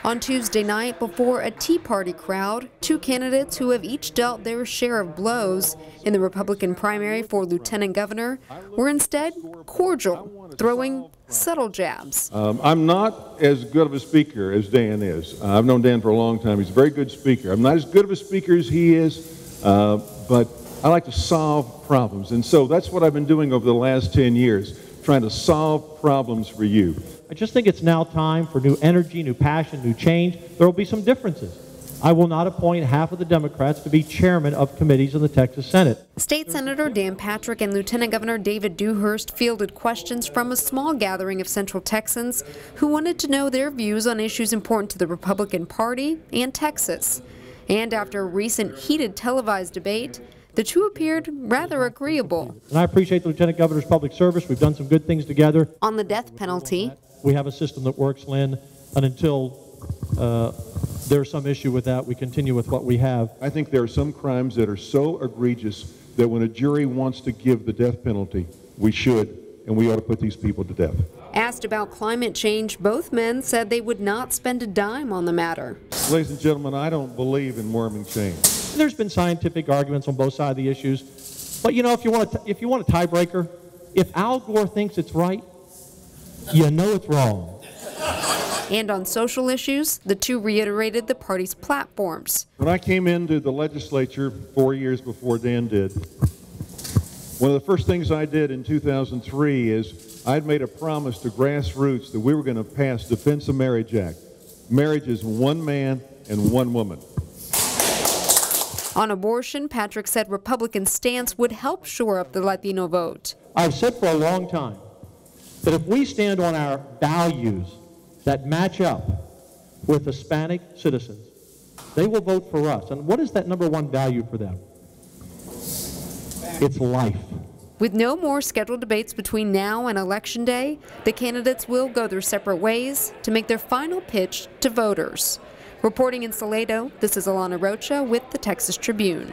On Tuesday night, before a Tea Party crowd, two candidates who have each dealt their share of blows in the Republican primary for lieutenant governor were instead cordial, throwing subtle jabs. I'm not as good of a speaker as Dan is. I've known Dan for a long time. He's a very good speaker. I'm not as good of a speaker as he is, but I like to solve problems. And so that's what I've been doing over the last 10 years, trying to solve problems for you. I just think it's now time for new energy, new passion, new change. There will be some differences. I will not appoint half of the Democrats to be chairman of committees in the Texas Senate. State Senator Dan Patrick and Lieutenant Governor David Dewhurst fielded questions from a small gathering of Central Texans who wanted to know their views on issues important to the Republican Party and Texas. And after a recent heated televised debate, the two appeared rather agreeable. And I appreciate the Lieutenant Governor's public service. We've done some good things together. On the death penalty, we have a system that works, Lynn, and until there's some issue with that, we continue with what we have. I think there are some crimes that are so egregious that when a jury wants to give the death penalty, we should, and we ought to put these people to death. Asked about climate change, both men said they would not spend a dime on the matter. Ladies and gentlemen, I don't believe in warming change. There's been scientific arguments on both sides of the issues, but you know, if you want a tiebreaker, if Al Gore thinks it's right, you know it's wrong. And on social issues, the two reiterated the party's platforms. When I came into the legislature 4 years before Dan did, one of the first things I did in 2003 is I'd made a promise to grassroots that we were going to pass Defense of Marriage Act. Marriage is one man and one woman. On abortion, Patrick said Republicans' stance would help shore up the Latino vote. I've said for a long time that if we stand on our values that match up with Hispanic citizens, they will vote for us. And what is that number one value for them? It's life. With no more scheduled debates between now and Election Day, the candidates will go their separate ways to make their final pitch to voters. Reporting in Salado, this is Alana Rocha with the Texas Tribune.